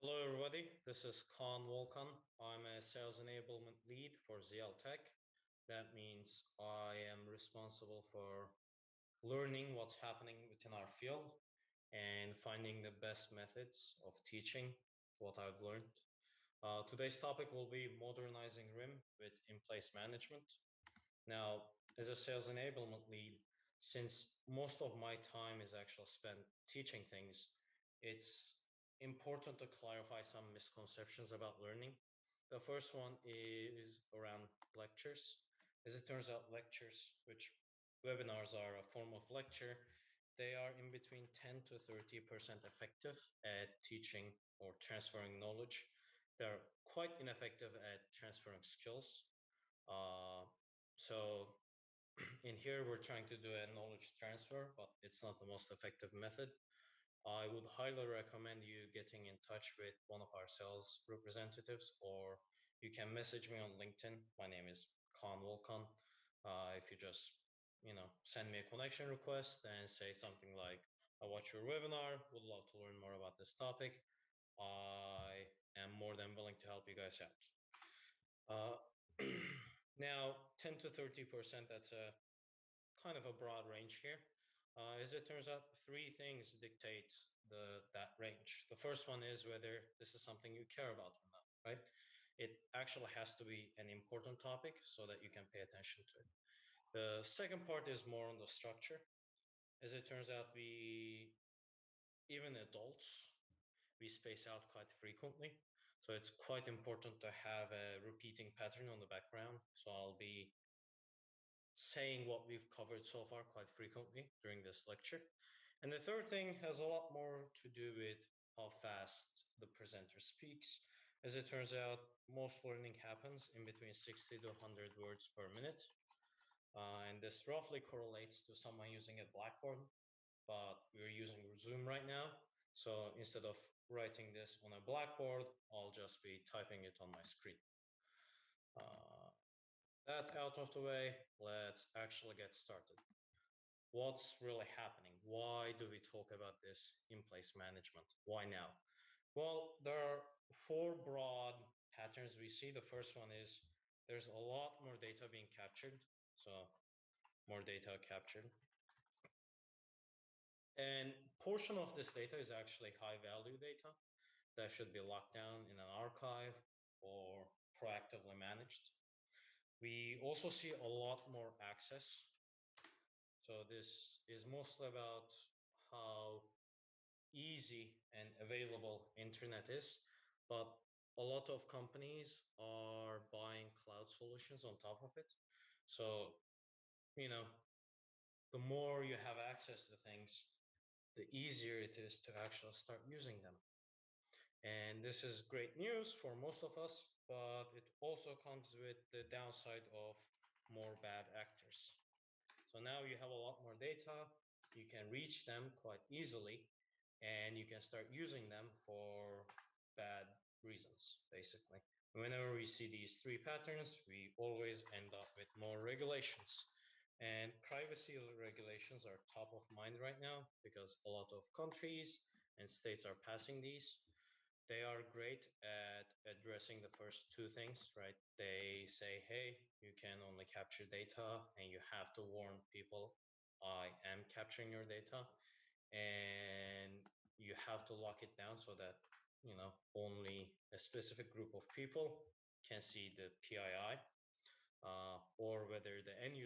Hello, everybody. This is Kaan Volkan. I'm a sales enablement lead for ZL Tech. That means I am responsible for learning what's happening within our field and finding the best methods of teaching what I've learned. Today's topic will be modernizing RIM with in-place management. Now, as a sales enablement lead, since most of my time is actually spent teaching things, it's important to clarify some misconceptions about learning. The first one is around lectures. As it turns out, lectures, which webinars are a form of lecture, they are in between 10 to 30% effective at teaching or transferring knowledge. They're quite ineffective at transferring skills. So in here, we're trying to do a knowledge transfer, but it's not the most effective method. I would highly recommend you getting in touch with one of our sales representatives, or you can message me on LinkedIn. My name is Kaan Volkan. If you just, send me a connection request and say something like, I watched your webinar, would love to learn more about this topic. I am more than willing to help you guys out. Now, 10 to 30%, that's a kind of a broad range here. As it turns out, three things dictate that range. The first one is whether this is something you care about or not, right? It actually has to be an important topic so that you can pay attention to it. The second part is more on the structure. As it turns out, even adults, we space out quite frequently. So it's quite important to have a repeating pattern on the background. So I'll be saying what we've covered so far quite frequently during this lecture. And the third thing has a lot more to do with how fast the presenter speaks. As it turns out, most learning happens in between 60 to 100 words per minute. And this roughly correlates to someone using a blackboard, but we're using Zoom right now. So instead of writing this on a blackboard, I'll just be typing it on my screen. That out of the way, let's actually get started. What's really happening? Why do we talk about this in-place management? Why now? Well, there are four broad patterns we see. The first one is there's a lot more data being captured. So more data captured. And portion of this data is actually high value data that should be locked down in an archive or proactively managed. We also see a lot more access. So this is mostly about how easy and available internet is, but a lot of companies are buying cloud solutions on top of it. So, the more you have access to things, the easier it is to actually start using them. And this is great news for most of us, but it also comes with the downside of more bad actors. So now you have a lot more data, you can reach them quite easily, and you can start using them for bad reasons, basically. Whenever we see these three patterns, we always end up with more regulations. And privacy regulations are top of mind right now because a lot of countries and states are passing these. They are great at addressing the first two things, right? They say, hey, you can only capture data and you have to warn people, I am capturing your data, and you have to lock it down so that, only a specific group of people can see the PII, or whether if the end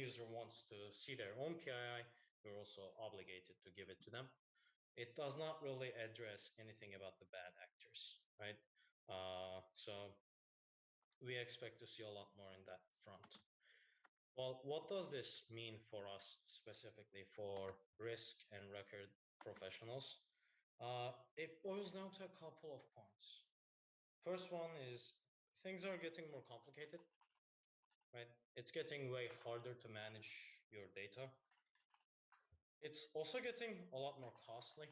user wants to see their own PII, we're also obligated to give it to them. It does not really address anything about the bad actors, right? So we expect to see a lot more in that front. Well, what does this mean for us specifically for risk and record professionals? It boils down to a couple of points. First one is things are getting more complicated, right? It's getting way harder to manage your data. It's also getting a lot more costly.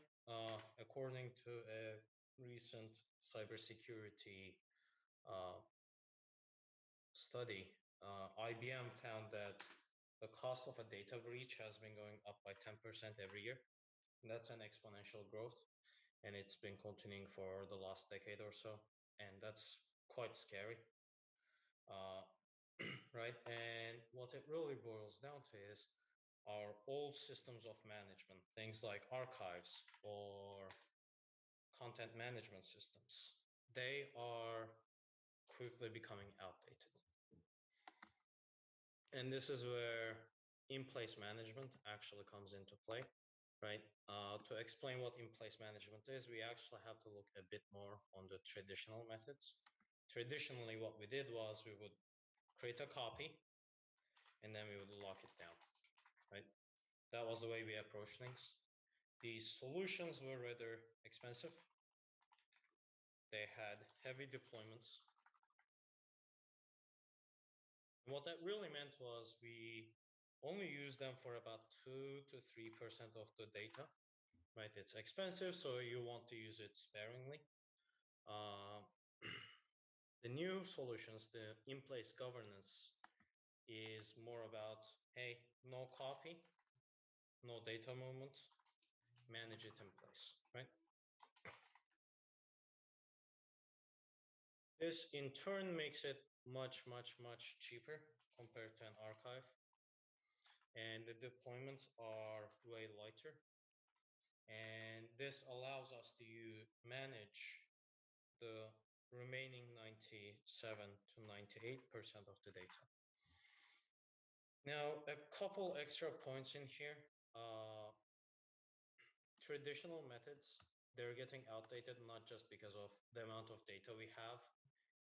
According to a recent cybersecurity study, IBM found that the cost of a data breach has been going up by 10% every year. And that's an exponential growth. and it's been continuing for the last decade or so, and that's quite scary. Uh, right? And what it really boils down to is our old systems of management, things like archives or content management systems, they are quickly becoming outdated. And this is where in-place management actually comes into play, right? To explain what in-place management is, we actually have to look a bit more on the traditional methods. Traditionally, what we did was we would create a copy and then we would lock it down, right? That was the way we approach things. These solutions were rather expensive. They had heavy deployments. And what that really meant was we only used them for about 2 to 3% of the data, right? It's expensive, so you want to use it sparingly. Uh, the new solutions, the in-place governance, is more about, hey, no copy, no data movement, manage it in place, right? This in turn makes it much, much, much cheaper compared to an archive. And the deployments are way lighter. And this allows us to manage the remaining 97 to 98% of the data. Now, a couple extra points in here. Traditional methods, they're getting outdated not just because of the amount of data we have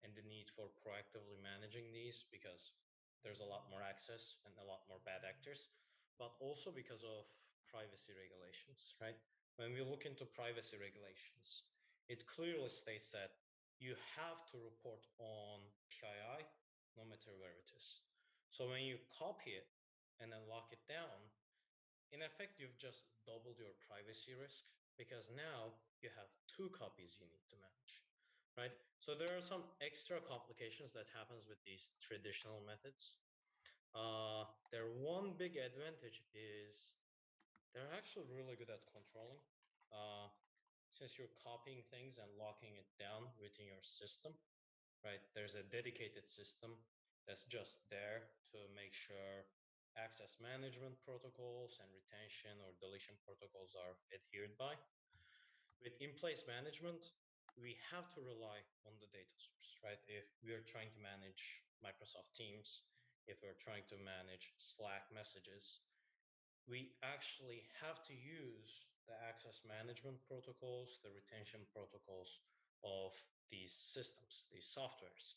and the need for proactively managing these, because there's a lot more access and a lot more bad actors, but also because of privacy regulations, right? When we look into privacy regulations, it clearly states that you have to report on PII no matter where it is. So when you copy it and then lock it down, in effect, you've just doubled your privacy risk because now you have two copies you need to manage, right? So there are some extra complications that happens with these traditional methods. Their one big advantage is they're actually really good at controlling. Since you're copying things and locking it down within your system, right? There's a dedicated system that's just there to make sure access management protocols and retention or deletion protocols are adhered by. With in-place management, we have to rely on the data source, right? If we're trying to manage Microsoft Teams, if we're trying to manage Slack messages, we actually have to use the access management protocols, the retention protocols of these systems, these softwares.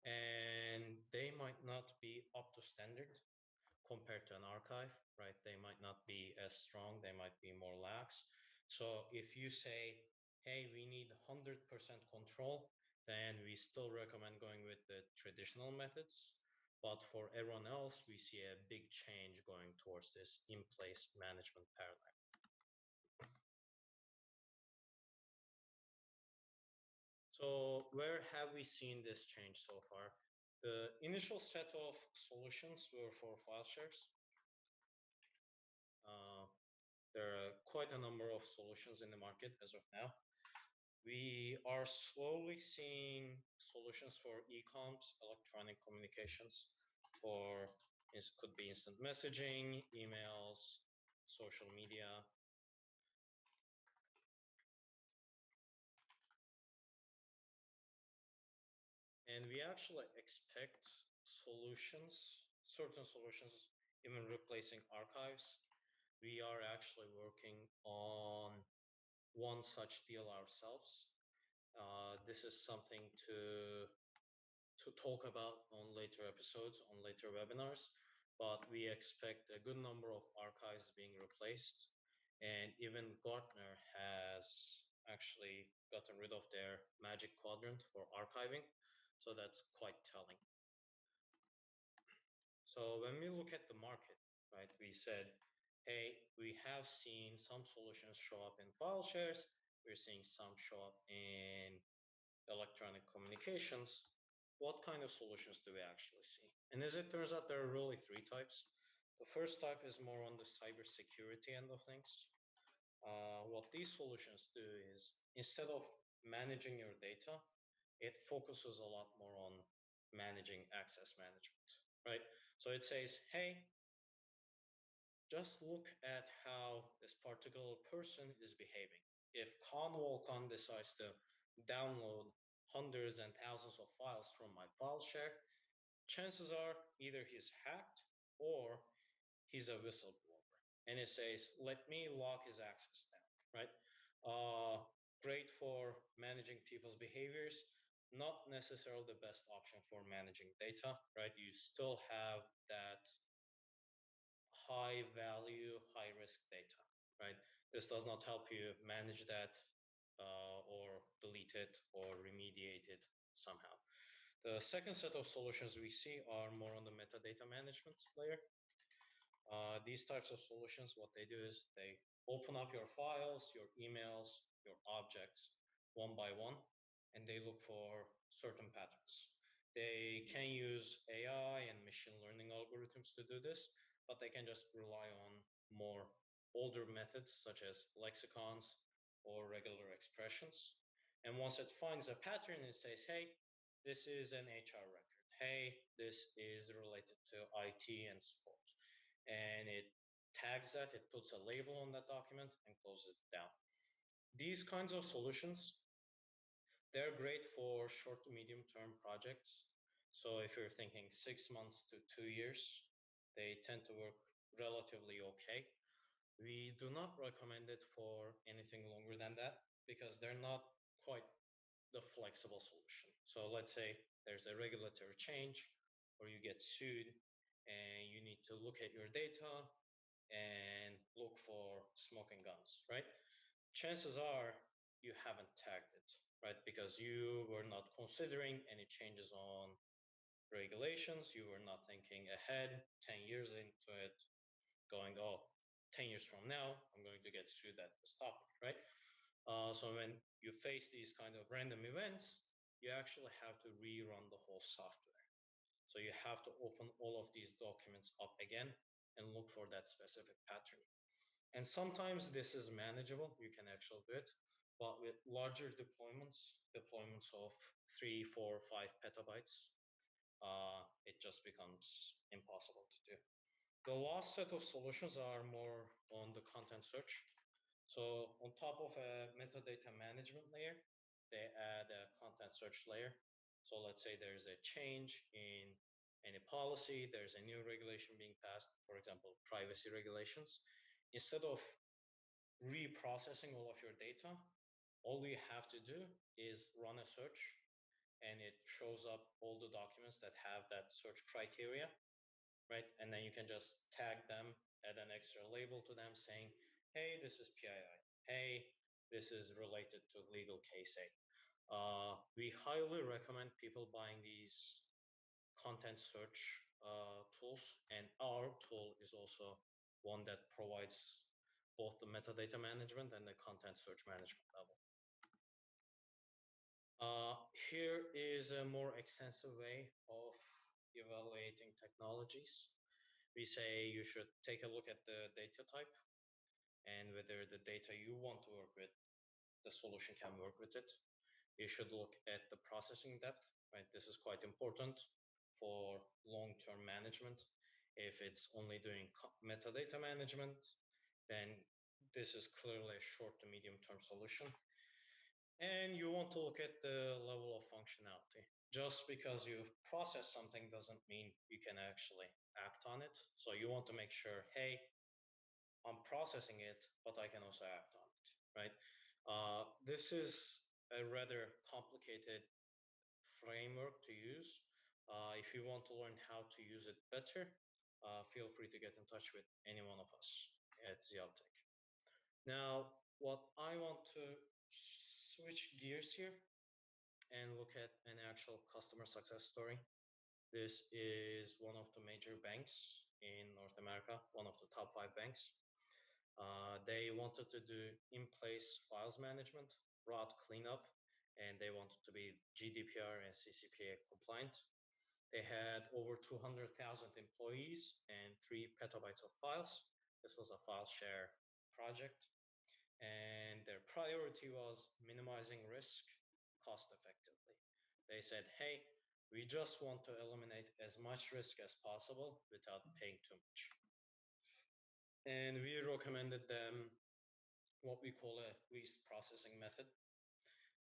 And they might not be up to standard compared to an archive, right? They might not be as strong, they might be more lax. So if you say, hey, we need 100% control, then we still recommend going with the traditional methods. But for everyone else, we see a big change going towards this in-place management paradigm. So where have we seen this change so far? The initial set of solutions were for file shares. There are quite a number of solutions in the market as of now. We are slowly seeing solutions for e-coms, electronic communications, for it could be instant messaging, emails, social media. And we actually expect solutions, certain solutions, even replacing archives. We are actually working on one such deal ourselves. This is something to talk about on later episodes, on later webinars, but we expect a good number of archives being replaced. And even Gartner has actually gotten rid of their magic quadrant for archiving. So that's quite telling. So when we look at the market, right, we said, hey, we have seen some solutions show up in file shares. We're seeing some show up in electronic communications. What kind of solutions do we actually see? And as it turns out, there are really three types. The first type is more on the cybersecurity end of things. What these solutions do is instead of managing your data, it focuses a lot more on managing access management, right? So it says, hey, just look at how this particular person is behaving. If Kaan Volkan decides to download hundreds and thousands of files from my file share, chances are either he's hacked or he's a whistleblower. And it says, let me lock his access down, right? Great for managing people's behaviors, not necessarily the best option for managing data, right? You still have that high value, high risk data, right? This does not help you manage that or delete it or remediate it somehow. The second set of solutions we see are more on the metadata management layer. These types of solutions, what they do is they open up your files, your emails, your objects one by one, and they look for certain patterns. They can use AI and machine learning algorithms to do this, but they can just rely on more older methods such as lexicons or regular expressions. And once it finds a pattern, it says, hey, this is an HR record. Hey, this is related to IT and support, and it tags that, it puts a label on that document and closes it down. These kinds of solutions, they're great for short to medium term projects. So if you're thinking 6 months to 2 years, they tend to work relatively okay. We do not recommend it for anything longer than that because they're not quite the flexible solution. So let's say there's a regulatory change or you get sued and you need to look at your data and look for smoking guns, right? Chances are you haven't tagged it, right? Because you were not considering any changes on regulations. You were not thinking ahead 10 years into it, going, oh, 10 years from now, I'm going to get sued at this topic, right? So when you face these kind of random events, you actually have to rerun the whole software. So you have to open all of these documents up again and look for that specific pattern. And sometimes this is manageable, you can actually do it, but with larger deployments of 3, 4, 5 petabytes, it just becomes impossible to do. The last set of solutions are more on the content search. So on top of a metadata management layer, they add a content search layer. So let's say there's a change in any policy, there's a new regulation being passed, for example, privacy regulations. Instead of reprocessing all of your data, all you have to do is run a search and it shows up all the documents that have that search criteria, right? And then you can just tag them, add an extra label to them saying, hey, this is PII. Hey, this is related to legal case A. We highly recommend people buying these content search tools, and our tool is also one that provides both the metadata management and the content search management level. Here is a more extensive way of evaluating technologies. We say you should take a look at the data type and whether the data you want to work with, the solution can work with it. You should look at the processing depth, right? This is quite important for long-term management. If it's only doing metadata management, then this is clearly a short to medium-term solution. And you want to look at the level of functionality. Just because you've processed something doesn't mean you can actually act on it. So you want to make sure, hey, I'm processing it, but I can also act on it, right? This is a rather complicated framework to use. If you want to learn how to use it better, feel free to get in touch with any one of us at Xiaotech. Now, what I want to switch gears here and look at an actual customer success story. This is one of the major banks in North America, one of the top 5 banks. They wanted to do in-place files management, route cleanup, and they wanted to be GDPR and CCPA compliant. They had over 200,000 employees and 3 petabytes of files. This was a file share project. and their priority was minimizing risk cost effectively. They said, hey, we just want to eliminate as much risk as possible without paying too much. And we recommended them what we call a least processing method.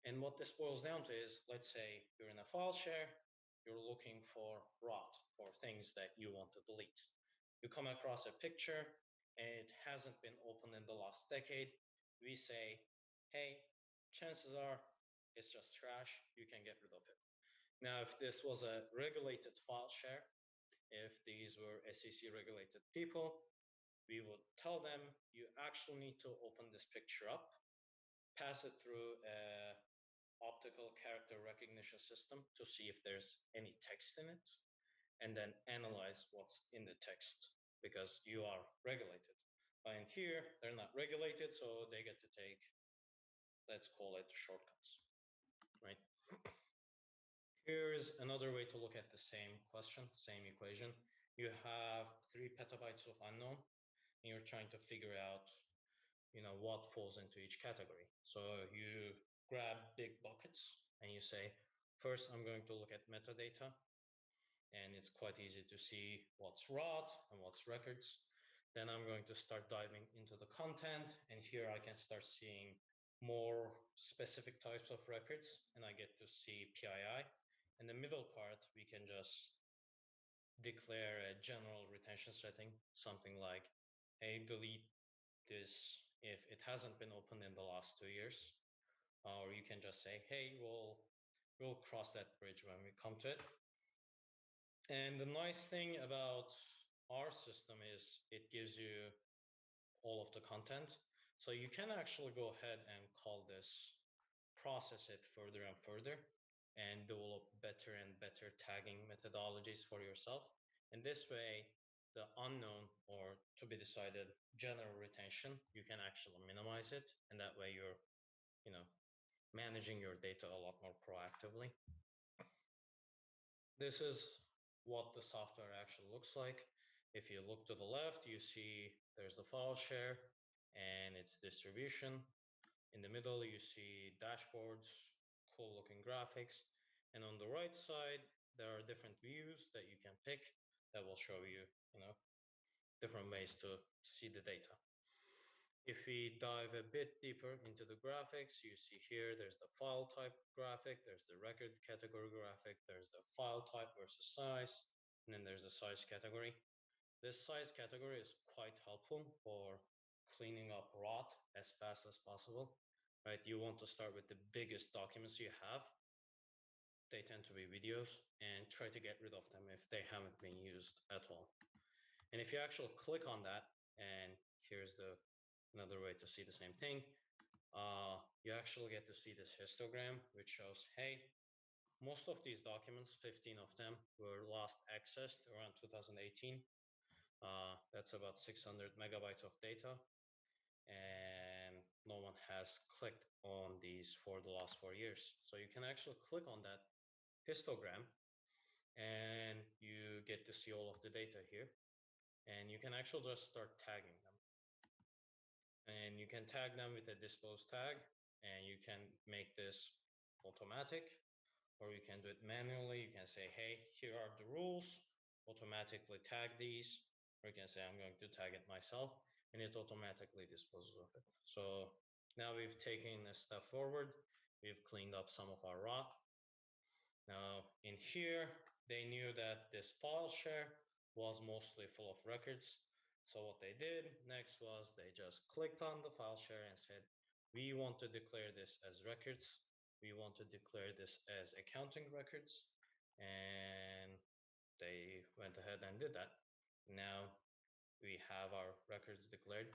And what this boils down to is, let's say you're in a file share, you're looking for rot, for things that you want to delete. You come across a picture and it hasn't been opened in the last decade. We say, hey, chances are it's just trash, you can get rid of it. Now, if this was a regulated file share, if these were SEC regulated people, we would tell them you actually need to open this picture up, pass it through a optical character recognition system to see if there's any text in it, and then analyze what's in the text because you are regulated. But in here, they're not regulated, so they get to take, let's call it shortcuts, right? Here's another way to look at the same question, same equation. You have 3 petabytes of unknown, and you're trying to figure out what falls into each category. So you grab big buckets and you say, first I'm going to look at metadata, and it's quite easy to see what's rot and what's records. Then I'm going to start diving into the content, and here I can start seeing more specific types of records, and I get to see PII. In the middle part, we can just declare a general retention setting, something like, hey, delete this if it hasn't been opened in the last 2 years. Or you can just say, hey, we'll cross that bridge when we come to it. And the nice thing about our system is it gives you all of the content. So you can actually go ahead and call this, process it further and further, and develop better and better tagging methodologies for yourself. And this way, the unknown or to be decided general retention, you can actually minimize it. And that way you're, managing your data a lot more proactively. This is what the software actually looks like. If you look to the left, you see there's the file share and its distribution. In the middle, you see dashboards, cool looking graphics. And on the right side, there are different views that you can pick that will show you, different ways to see the data. If we dive a bit deeper into the graphics, you see here, there's the file type graphic, there's the record category graphic, there's the file type versus size, and then there's the size category. This size category is quite helpful for cleaning up rot as fast as possible, right? You want to start with the biggest documents you have. They tend to be videos, and try to get rid of them if they haven't been used at all. And if you actually click on that, and here's another way to see the same thing, you actually get to see this histogram, which shows, hey, most of these documents, 15 of them, were last accessed around 2018. That's about 600 megabytes of data, and no one has clicked on these for the last 4 years. So you can actually click on that histogram, and you get to see all of the data here. And you can actually just start tagging them. And you can tag them with a dispose tag, and you can make this automatic, or you can do it manually. You can say, hey, here are the rules, automatically tag these, or you can say, I'm going to tag it myself, and it automatically disposes of it. So now we've taken a step forward. We've cleaned up some of our rot. Now in here, they knew that this file share was mostly full of records. So what they did next was they just clicked on the file share and said, we want to declare this as records. We want to declare this as accounting records. And they went ahead and did that. Now we have our records declared.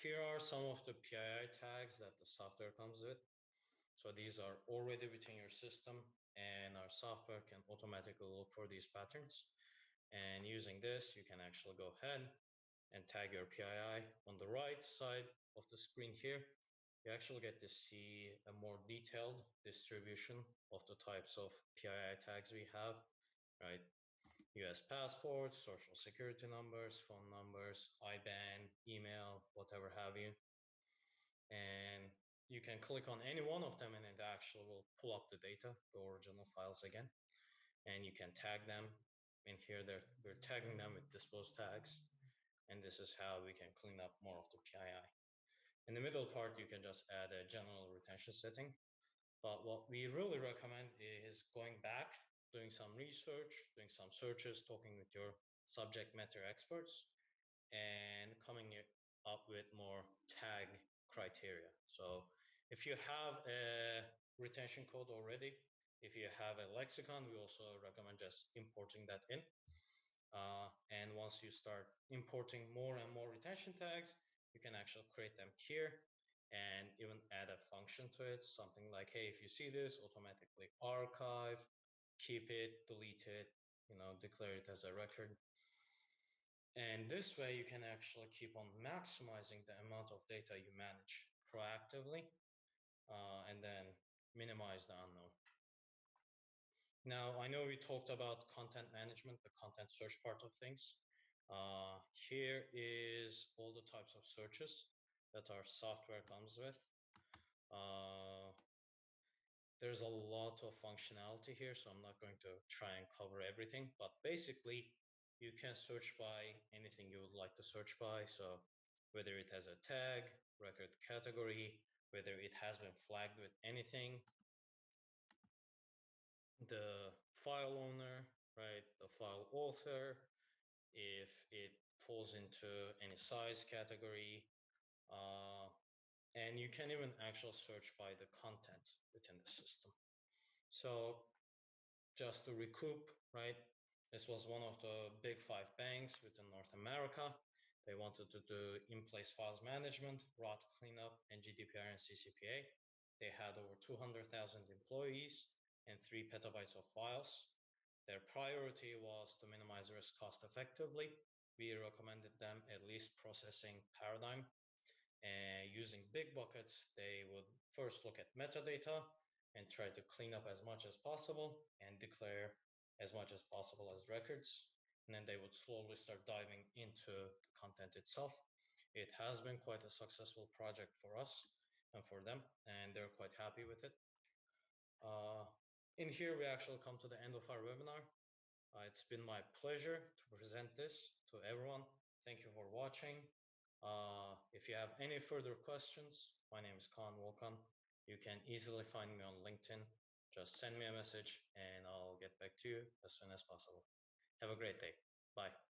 Here are some of the PII tags that the software comes with. So these are already within your system, and our software can automatically look for these patterns. And using this, you can actually go ahead and tag your PII. On the right side of the screen here, you actually get to see a more detailed distribution of the types of PII tags we have, right? US passports, social security numbers, phone numbers, IBAN, email, whatever have you. And you can click on any one of them and it actually will pull up the data, the original files again. And you can tag them. In here, we're tagging them with dispose tags. And this is how we can clean up more of the PII. In the middle part, you can just add a general retention setting. But what we really recommend is going back, doing some research, doing some searches, talking with your subject matter experts, and coming up with more tag criteria. So if you have a retention code already, if you have a lexicon, we also recommend just importing that in. And once you start importing more and more retention tags, you can actually create them here and even add a function to it. Something like, hey, if you see this, automatically archive, keep it, delete it, declare it as a record. And this way you can actually keep on maximizing the amount of data you manage proactively, and then minimize the unknown. Now, I know we talked about content management, the content search part of things. Here is all the types of searches that our software comes with. There's a lot of functionality here, so I'm not going to try and cover everything, but basically you can search by anything you would like to search by. So whether it has a tag, record category, whether it has been flagged with anything, the file owner, right, the file author, if it falls into any size category, uh, and you can even actually search by the content within the system. So just to recoup, right, this was one of the big 5 banks within North America. They wanted to do in-place files management, ROT cleanup, and GDPR and CCPA. They had over 200,000 employees and 3 petabytes of files. Their priority was to minimize risk cost effectively. We recommended them at least processing paradigm. And using big buckets, they would first look at metadata and try to clean up as much as possible and declare as much as possible as records. And then they would slowly start diving into the content itself. It has been quite a successful project for us and for them, and they're quite happy with it. Uh, in here, we actually come to the end of our webinar. It's been my pleasure to present this to everyone. Thank you for watching. If you have any further questions, my name is Kaan Volkan. You can easily find me on LinkedIn. Just send me a message and I'll get back to you as soon as possible. Have a great day. Bye.